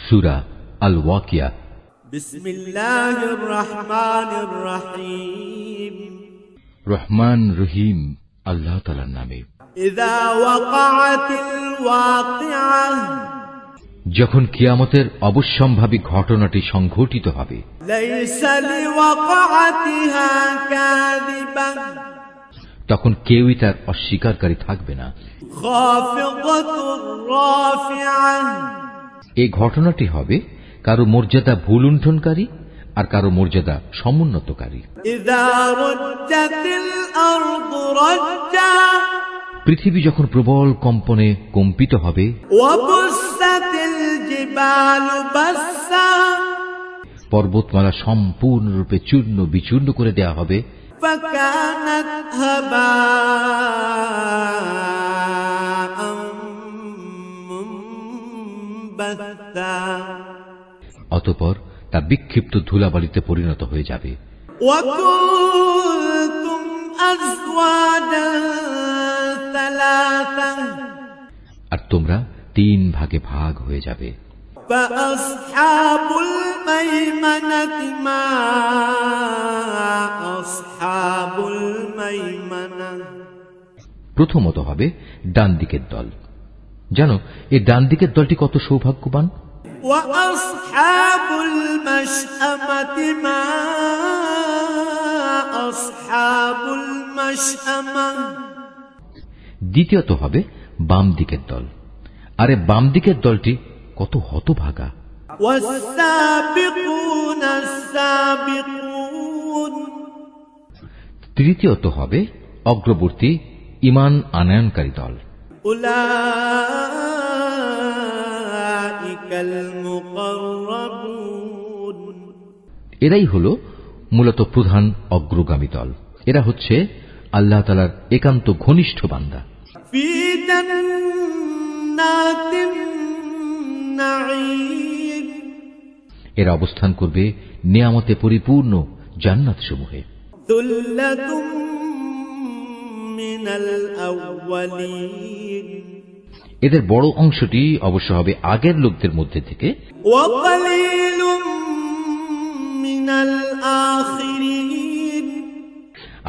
সূরা আল ওয়াকিয়া। বিসমিল্লাহির রহমানির রহিম। রহমান রহিম আল্লাহ তাআলার নামে। ইযা ওয়াকাআতিল ওয়াকিআহ, যখন কিয়ামতের অবশ্যম্ভাবী ঘটনাটি সংঘটিত হবে। লাইসা লিওয়াকাআতিহা কাযিবাহ, তখন কেউই তার অস্বীকারকারী থাকবে না। খাফিদাতুর রাফিআহ, এই ঘটনাটি হবে কারো মর্যাদা ভুলুণ্ঠনকারী আর কারো মর্যাদা সমুন্নতকারী। ইযা রুজ্জাতিল আরদু রাজ্জা, পৃথিবী যখন প্রবল কম্পনে কম্পিত হবে। ওয়া বুসাতিল জিবালু বাসসা, পর্বতমালা সম্পূর্ণরূপে চূর্ণ বিচূর্ণ করে দেয়া হবে। ফাকানাত হাবাআন মুনবাত্তা, অতঃপর তা বিক্ষিপ্ত ধুলাবালিতে পরিণত হয়ে যাবে। ওয়া কুনতুম আজওয়াজান সালাসা, আর তোমরা 3 ভাগে ভাগ হয়ে যাবে। ফাআসহাবুল মাইমানাতি মা আসহাবুল মাইমানা, প্রথমত হবে ডান দিকের দল। জানো এই ডান দিকের দলটি কত সৌভাগ্যবান। ওয়া আসহাবুল মাশআমাতি মা আসহাবুল মাশআমা, দ্বিতীয়ত হবে বাম দিকের দল। আরে বাম দিকের দলটি কত হতভাগা। ওয়াস-সাবিকুনাস সাবিকুন, তৃতীয়ত হবে অগ্রবর্তী ঈমান আনয়নকারী দল। উলাইকাল মুকাররাবুন, এরাই হলো মূলত প্রধান অগ্রগামী দল। এরা হচ্ছে আল্লাহ তাআলার একান্ত ঘনিষ্ঠ বান্দা। ফি জান্নাতিন নাঈম, এরা অবস্থান করবে নিয়ামতে পরিপূর্ণ জান্নাত সমূহে। সুল্লাতুম মিনাল আউয়ালিন, এদের বড় অংশটি অবশ্য হবে আগের লোকদের মধ্যে থেকে। ওয়া কালিলুম মিনাল আখিরিন,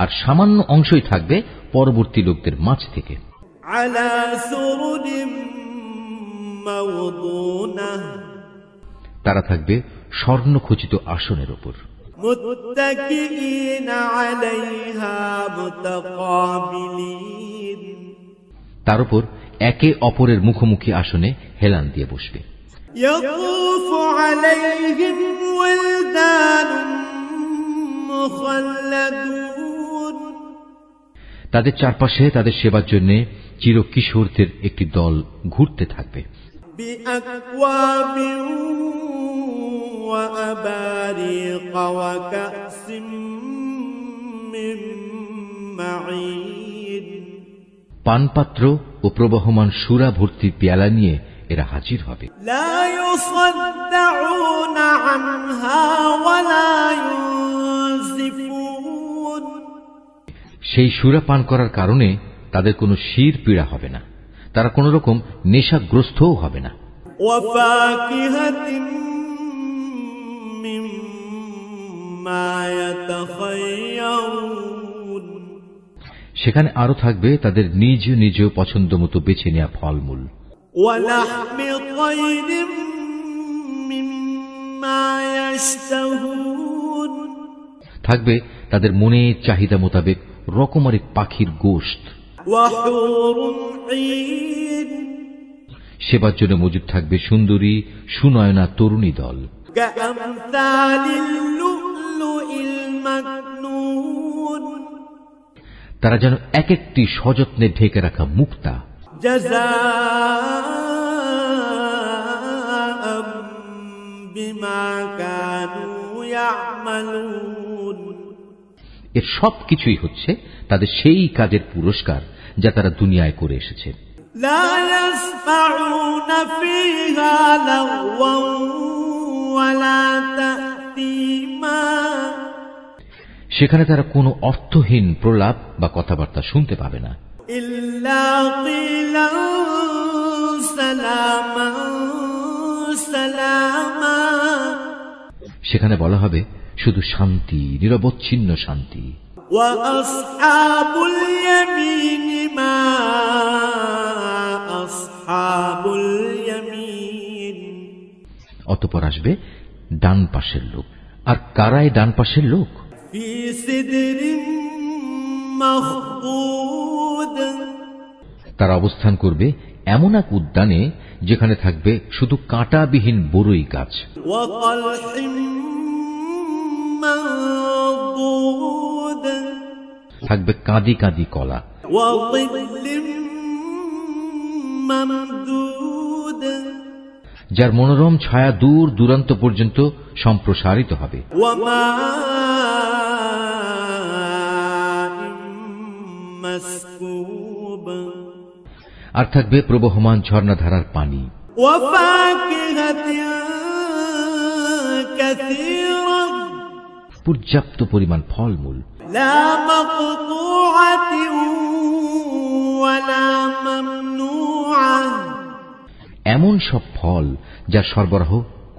আর সামান্য অংশই থাকবে পরবর্তী লোকদের মাঝ থেকে। আলা সুরুরিম মাওদুনাহ, তারা থাকবে স্বর্ণখচিত আসনের উপর। মুত্তাকিইনা আলাইহা মুতাকাবিলিন, তার উপর একে অপরের মুখোমুখি আসনে হেলান দিয়ে বসবে। ইয়াতুফু আলাইহিম ওয়ালদানুম মুখাল্লাদুন, তাদের চারপাশে তাদের সেবার জন্য চিরকিশোরদের একটি দল ঘুরতে থাকবে। বিআকওয়াবিন ওয়া আবারিকা ওয়া কাসিম মিন মাঈন, পানপাত্র ও প্রবহমান সুরা ভর্তি পেয়ালা নিয়ে এরা হাজির হবে। লা ইউসাদ্দাউনা আনহা ওয়া লা ইউনজিফুন, সেই সুরা পান করার কারণে তাদের কোনো শির পীড়া হবে না, তারা কোন রকম নেশাগ্রস্তও হবে না। ওয়া ফাকিহাতিন মিম্মা ইয়াতাখায়্যারুন, সেখানে আরো থাকবে তাদের নিজ নিজ পছন্দ মতো বেছে নেওয়া ফলমূল। ওয়া লাহমি তায়রিম মিম্মা ইয়াশতাহুন, থাকবে তাদের মনের চাহিদা মোতাবেক রকমারি পাখির গোশত। ওয়া হুরুন ঈন, সেবার জন্য মজুদ থাকবে সুন্দরী সুনয়না তরুণী দল। কাআমসালিল লুলুইল মাকনুন, তারা যেন এক একটি সযত্নে ঢেকে রাখা মুক্তা। জাযাআম বিমা কানু ইয়ামালুন, এর সবকিছুই হচ্ছে তাদের সেই কাজের পুরস্কার যা তারা দুনিয়ায় করে এসেছে। লা ইয়াসমাউনা ফিহা লাগওয়ান ওয়ালা তা'সীমা, সেখানে তারা কোনো অর্থহীন প্রলাপ বা কথাবার্তা শুনতে পাবে না। ইল্লা কিলান সালামান سلاما সেখানে বলা হবে শুধু শান্তি, নিরবচ্ছিন্ন শান্তি। وأصحاب اليمين ما أصحاب اليمين অতঃপর আসবে ডান পাশের লোক। আর কারাই ডান পাশের লোক? في سدر مخضود তারা অবস্থান করবে এমন এক উদ্যানে যেখানে থাকবে শুধু কাঁটাবিহীন বরই গাছ। وطلح منضود থাকবে কাঁদি কাঁদি কলা। وظل ممدود যার মনোরম ছায়া দূর দূরান্ত পর্যন্ত সম্প্রসারিত হবে। وماء مسكوب আর থাকবে প্রবহমান ঝর্ণাধারার পানি। وفاكهة كثيرة পর্যাপ্ত পরিমাণ ফলমূল। لا مقطوعة ولا ممنوعة এমন সব ফল যার সরবরাহ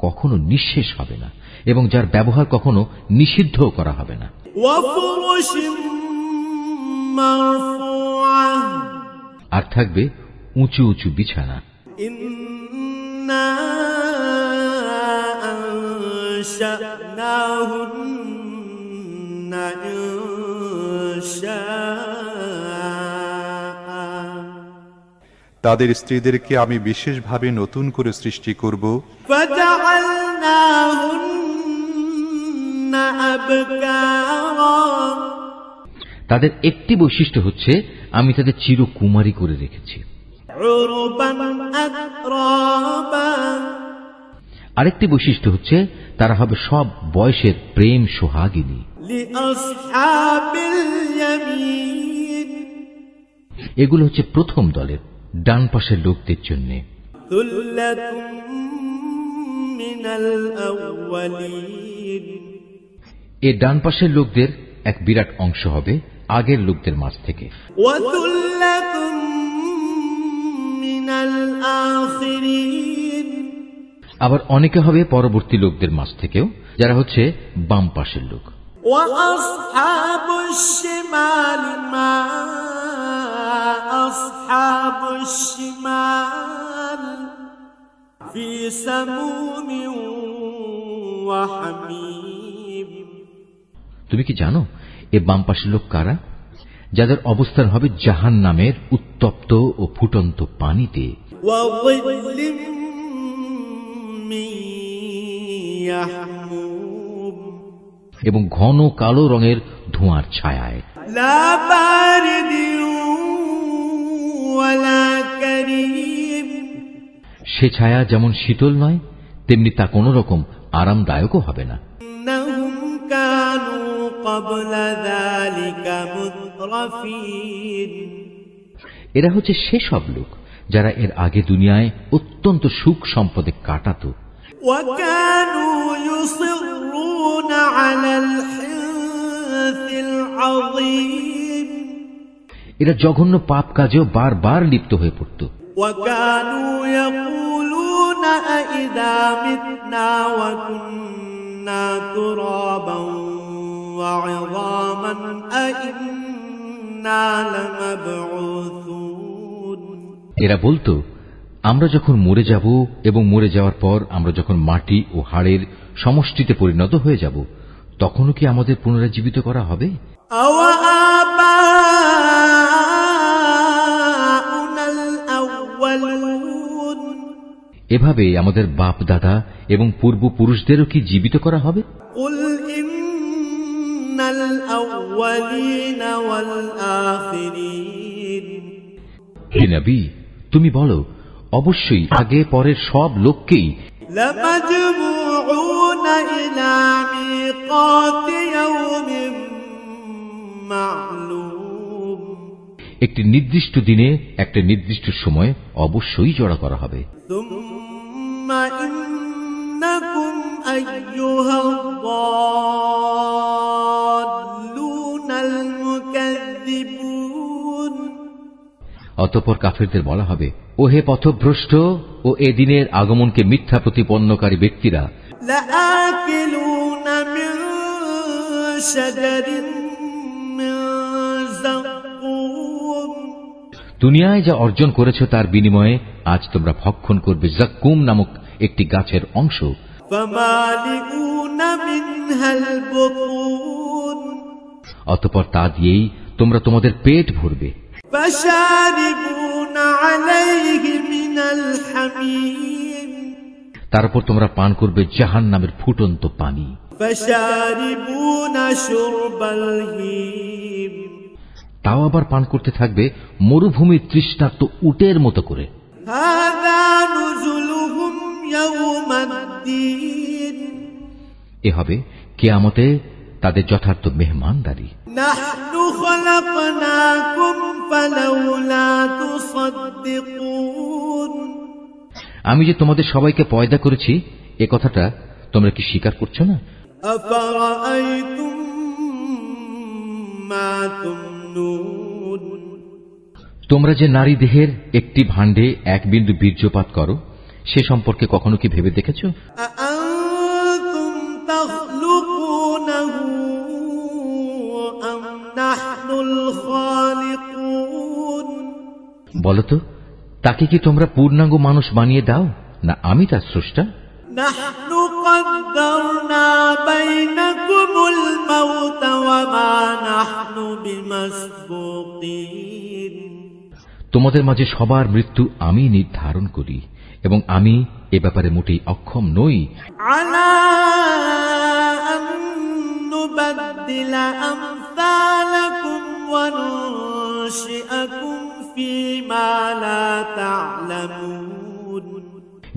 কখনো নিঃশেষ হবে না এবং যার ব্যবহার কখনো নিষিদ্ধ করা হবে না। وفرش مرفوعة আর থাকবে উঁচু উঁচু বিছানা। إنا أنشأناهن إنشاء তাদের স্ত্রীদেরকে আমি বিশেষভাবে নতুন করে সৃষ্টি করব। فجعلناهن أبكارا তাদের একটি বৈশিষ্ট্য হচ্ছে আমি তাদের চিরকুমারী করে রেখেছি। عربا أترابا আরেকটি বৈশিষ্ট্য হচ্ছে তারা হবে সব বয়সের প্রেম সোহাগিনী। لأصحاب اليمين এগুলো হচ্ছে প্রথম দলের ডান পাশের লোকদের জন্য। ثلة من الأولين এ ডান পাশের লোকদের এক বিরাট অংশ হবে আগের লোকদের মাঝ থেকে। وثلة من الآخرين আবার অনেকে হবে পরবর্তী লোকদের মাঝ থেকেও, যারা হচ্ছে বাম পাশের লোক। وأصحاب الشمال ما أصحاب الشمال في سموم وحميم তুমি কি জানো এ বাম পাশের লোক কারা? যাদের অবস্থান হবে জাহান্নামের উত্তপ্ত ও ফুটন্ত পানিতে। وظل من يحموم এবং ঘন কালো রঙের ধোঁয়ার ছায়ায়। لا بارد ولا كريم সে ছায়া যেমন শীতল নয়, তেমনি তা কোনো রকম আরামদায়কও হবে না। إنهم كانوا قبل ذلك مترفين এরা হচ্ছে সেসব লোক যারা এর আগে দুনিয়ায় অত্যন্ত সুখ সম্পদে কাটাত। وكانوا يصرون على الحنث العظيم এরা জঘন্য পাপ কাজেও বারবার লিপ্ত হয়ে পড়ত। وكانوا يقولون أئذا متنا وكنا ترابا وعظاما أئنا لمبعوثون এরা বলতো, আমরা যখন মরে যাব এবং মরে যাওয়ার পর আমরা যখন মাটি ও হাড়ের সমষ্টিতে পরিণত হয়ে যাব, তখনও কি আমাদের পুনরুজ্জীবিত করা হবে? أَوَآبَاؤُنَا الْأَوَّلُونَ এভাবে আমাদের বাপ দাদা এবং পূর্বপুরুষদেরও কি জীবিত করা হবে? قُلْ إِنَّ الْأَوَّلِينَ وَالْآخِرِينَ হে নবী, তুমি বলো, অবশ্যই আগে পরের সব লোককেই لَمَجْمُوعُونَ إِلَى مِيقَاتِ يَوْمٍ مَّعْلُومٍ একটি নির্দিষ্ট দিনে একটা নির্দিষ্ট সময় অবশ্যই জড়া করা হবে। ثُمَّ إِنَّكُمْ أَيُّهَا الضَّالُّونَ الْمُكَذِّبُونَ অতঃপর কাফেরদের বলা হবে, ও হে পথভ্রষ্ট ও এ দিনের আগমনকে মিথ্যা প্রতিপন্নকারী ব্যক্তিরা, لآكلون من شجر من زقوم দুনিয়ায় যা অর্জন করেছ তার বিনিময়ে আজ তোমরা ভক্ষণ করবে জাক্কুম নামক একটি গাছের অংশ। فمالئون منها البطون অতঃপর তা দিয়েই তোমরা তোমাদের পেট ভরবে। فشاربون عليه من الحميم তারপর তোমরা পান করবে জাহান্নামের ফুটন্ত পানি। فشاربون شرب الهيم তাও আবার পান করতে থাকবে মরুভূমির তৃষ্ণার্ত উটের মতো করে। هذا نزلهم يوم الدين এ হবে কিয়ামতে তাদের যথার্থ মেহমানদারি। نحن خلقناكم فلولا تصدقون আমি যে তোমাদের সবাইকে পয়দা করেছি এ কথাটা তোমরা কি স্বীকার করছো না? أفرأيتم ما تمنون তোমরা যে নারী দেহের একটি ভাণ্ডে এক বিন্দু বীর্যপাত করো সে সম্পর্কে কখনো কি ভেবে দেখেছ? أأنتم تخلقونه أم نحن الخالقون বলতো তাকে কি তোমরা পূর্ণাঙ্গ মানুষ বানিয়ে দাও না আমি তার স্রষ্টা? نحن قدرنا بينكم الموت وما نحن بمسبوقين তোমাদের মাঝে সবার মৃত্যু আমি নির্ধারণ করি এবং আমি এ ব্যাপারে মোটেই অক্ষম নই। على أن نبدل أمثالكم وننشئكم فيما لا تعلمون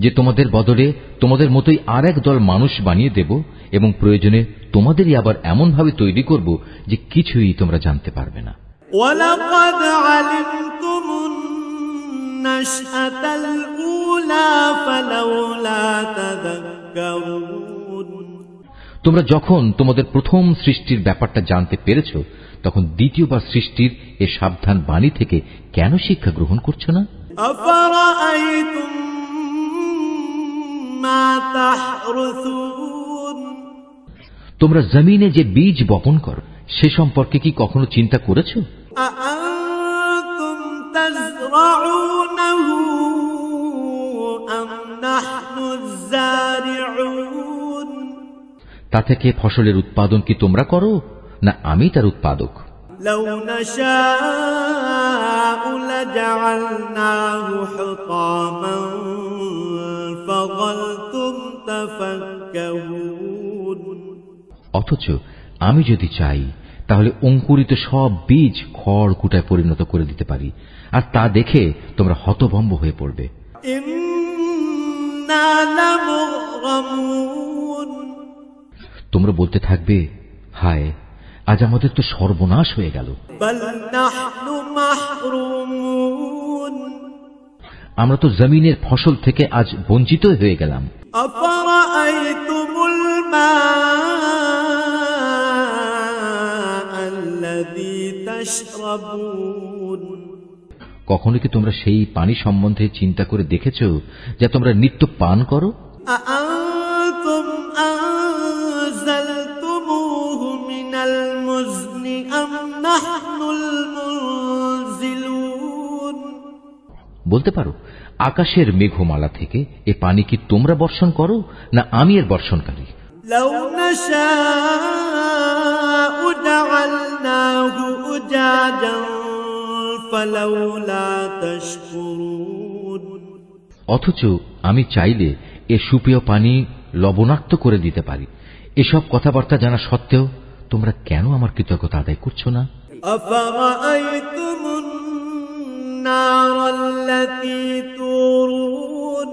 যে তোমাদের বদলে তোমাদের মতোই আর এক দল মানুষ বানিয়ে দেব এবং প্রয়োজনে তোমাদেরই আবার এমন ভাবে তৈরি করব যে কিছুই তোমরা জানতে পারবে না। ولقد علمتم النشأة الأولى فلولا تذكرون তোমরা যখন তোমাদের প্রথম সৃষ্টির ব্যাপারটা জানতে পেরেছ তখন দ্বিতীয়বার সৃষ্টির এ সাবধান বাণী থেকে কেন শিক্ষা গ্রহণ করছো না? أفرأيتم ما تحرثون তোমরা জমিনে যে বীজ বপন করো সে সম্পর্কে কি কখনো চিন্তা করেছ? أأنتم تزرعونه أم نحن الزارعون তা থেকে ফসলের উৎপাদন কি তোমরা করো না আমি তার উৎপাদক? لو نشاء لجعلناه حطاما فظلتم تفكهون অথচ আমি যদি চাই তাহলে অঙ্কুরিত সব বীজ খড় কুটায় পরিণত করে দিতে পারি আর তা দেখে তোমরা হতভম্ব হয়ে পড়বে। إنا لمغرمون তোমরা বলতে থাকবে হায় আজ আমাদের তো সর্বনাশ হয়ে গেল। بل نحن محرومون আমরা তো জমিনের ফসল থেকে আজ বঞ্চিত হয়ে গেলাম। أفرأيتم الماء الذي تشربون কখনো কি তোমরা সেই পানি সম্বন্ধে চিন্তা করে দেখেছ যা তোমরা নিত্য পান করো? أأنتم أنزلتموه من المزن أم نحن المنزلون বলতে পারো আকাশের মেঘমালা থেকে এ পানি কি তোমরা বর্ষণ করো না আমি এর বর্ষণকারী? لو نشاء جعلناه أجاجا فلولا تشكرون অথচ আমি চাইলে এ সুপেয় পানি লবণাক্ত করে দিতে পারি। এসব কথাবার্তা জানা সত্ত্বেও তোমরা কেন আমার কৃতজ্ঞতা আদায় করছো না? أفرأيتم النار التي تورون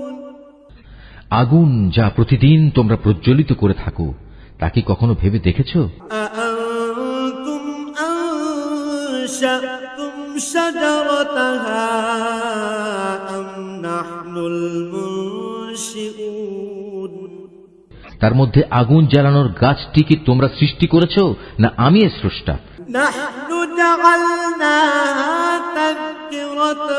আগুন যা প্রতিদিন তোমরা প্রজ্বলিত করে থাকো তা কি কখনো ভেবে দেখেছ? أأنتم أنشأتم شجرتها أم نحن المنشئون তার মধ্যে আগুন জ্বালানোর গাছটি কি তোমরা সৃষ্টি করেছ না আমি এর স্রষ্টা? نحن جعلناها تذكرة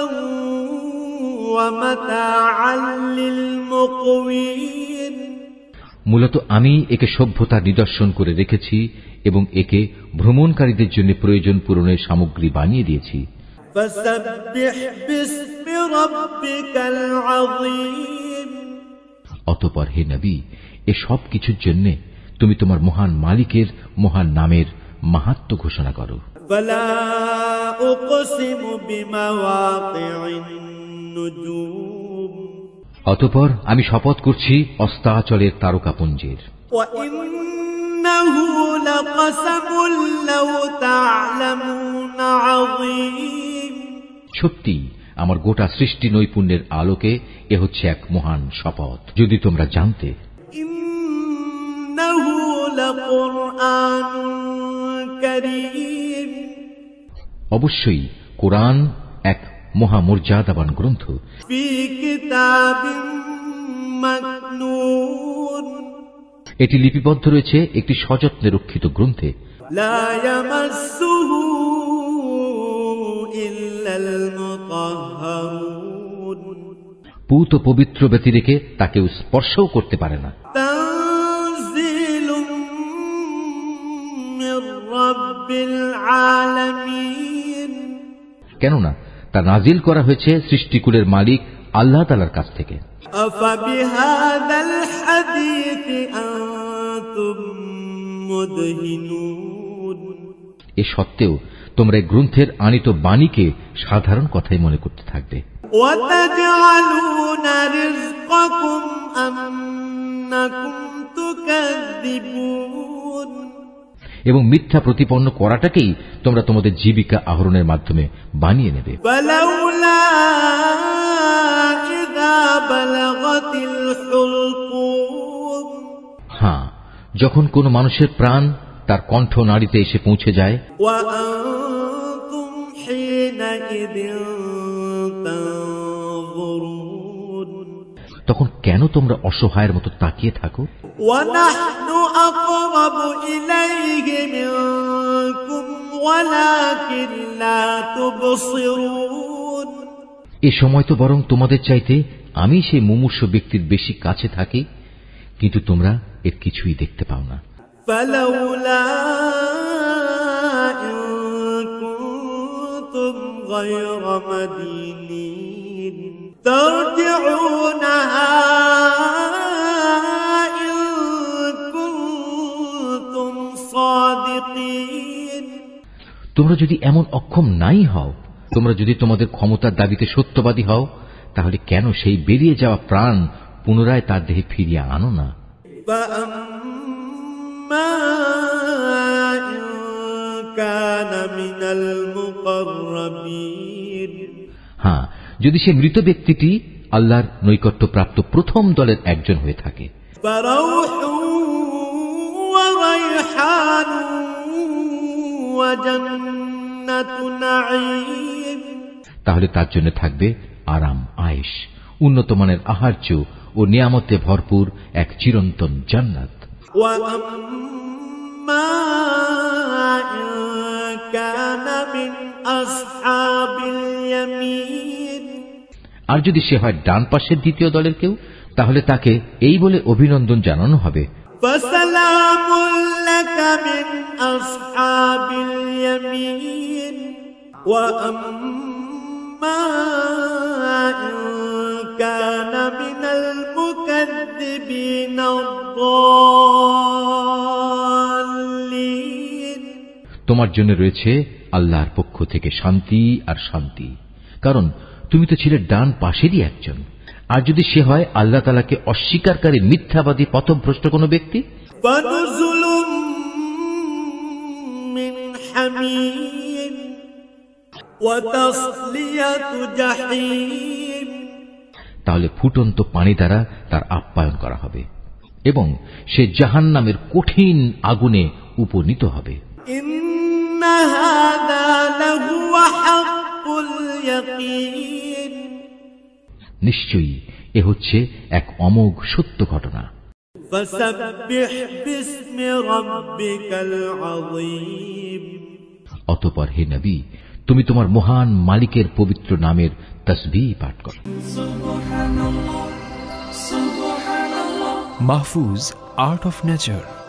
ومتاعا للمقوين মূলত আমি একে সভ্যতার নিদর্শন করে রেখেছি এবং একে ভ্রমণকারীদের জন্য প্রয়োজন পূরণের সামগ্রী বানিয়ে দিয়েছি। فسبح باسم ربك العظيم অতঃপর হে নবী, এ সব কিছুর জন্য তুমি তোমার মহান মালিকের মহান নামের মাহাত্ম্য ঘোষণা করো। فلا أقسم بمواقع النجوم অতঃপর আমি শপথ করছি অস্তাচলের তারকাপুঞ্জের। وإنه لقسم لو تعلمون عظيم সত্যি আমার গোটা সৃষ্টি নৈপুণ্যের আলোকে এ হচ্ছে এক মহান শপথ, যদি তোমরা জানতে। إنه لقرآن كريم অবশ্যই কোরআন এক মহামর্যাদাবান গ্রন্থ। في كتاب مكنون এটি লিপিবদ্ধ রয়েছে একটি সযত্নে রক্ষিত গ্রন্থে। لا يمسه إلا المطهرون পূত পবিত্র ব্যতিরেকে তাকেও স্পর্শও করতে পারে না। تنزيل من رب العالمين কেননা তা নাজিল করা হয়েছে সৃষ্টিকুলের মালিক আল্লাহ তাআলার কাছ থেকে। أفبهذا الحديث أنتم مدهنون এ সত্ত্বেও তোমরা এই গ্রন্থের আনিত বাণীকে সাধারণ কথাই মনে করতে থাকবে। وتجعلون رزقكم أنكم تكذبون এবং মিথ্যা প্রতিপন্ন করাটাকেই তোমরা তোমাদের জীবিকা আহরণের মাধ্যমে বানিয়ে নেবে। فلولا إذا بلغت الحلقوم হ্যাঁ, যখন কোনো মানুষের প্রাণ তার কণ্ঠ নাড়িতে এসে পৌঁছে যায়, وأنتم حينئذ تنظرون তখন কেন তোমরা অসহায়ের মতো তাকিয়ে থাকো? ونحن أقرب إليه منكم ولكن لا تبصرون এ সময় তো বরং তোমাদের চাইতে আমি সেই মুমূর্ষু ব্যক্তির বেশি কাছে থাকি, কিন্তু তোমরা এর কিছুই দেখতে পাও না। فلولا إن كنتم غير مدينين ترجعونها إن كنتم صادقين তোমরা যদি এমন অক্ষম নাই হও, তোমরা যদি তোমাদের ক্ষমতার দাবিতে সত্যবাদী হও, তাহলে কেন সেই বেরিয়ে যাওয়া প্রাণ পুনরায় তার দেহে ফিরিয়ে আনো না? فأما إن كان من المقربين হ্যাঁ, যদি সে মৃত ব্যক্তিটি আল্লাহর নৈকট্যপ্রাপ্ত প্রথম দলের একজন হয়ে থাকে, فروح وريحان وجنة نعيم তাহলে তার জন্য থাকবে আরাম, আয়েশ, উন্নতমানের আহার্য ও নিয়ামতে ভরপুর এক চিরন্তন জান্নাত। وأما إن كان من أصحاب اليمين আর যদি সে হয় ডান পাশের দ্বিতীয় দলের কেউ, তাহলে তাকে এই বলে অভিনন্দন জানানো হবে, فسلام لك من أصحاب اليمين وأما إن كان من المكذبين الضالين তোমার জন্য রয়েছে আল্লাহর পক্ষ থেকে শান্তি আর শান্তি, কারণ তুমি তো ছিলে ডান পাশেরই একজন। আর যদি সে হয় আল্লাহ তাআলাকে অস্বীকারী মিথ্যাবাদী পথভ্রষ্ট কোনো ব্যক্তি, فنزل من حميم وتصلية جحيم তাহলে ফুটন্ত পানি দ্বারা তার আপ্যায়ন করা হবে এবং সে জাহান্নামের কঠিন আগুনে উপনীত হবে। إن هذا لهو حق اليقين নিশ্চয়ই এ হচ্ছে এক অমোঘ সত্য ঘটনা। فسبح باسم ربك العظيم অতঃপর হে নবী, তুমি তোমার মহান মালিকের পবিত্র নামের তাসবিহ পাঠ করো। Mahfuz, Art of Nature.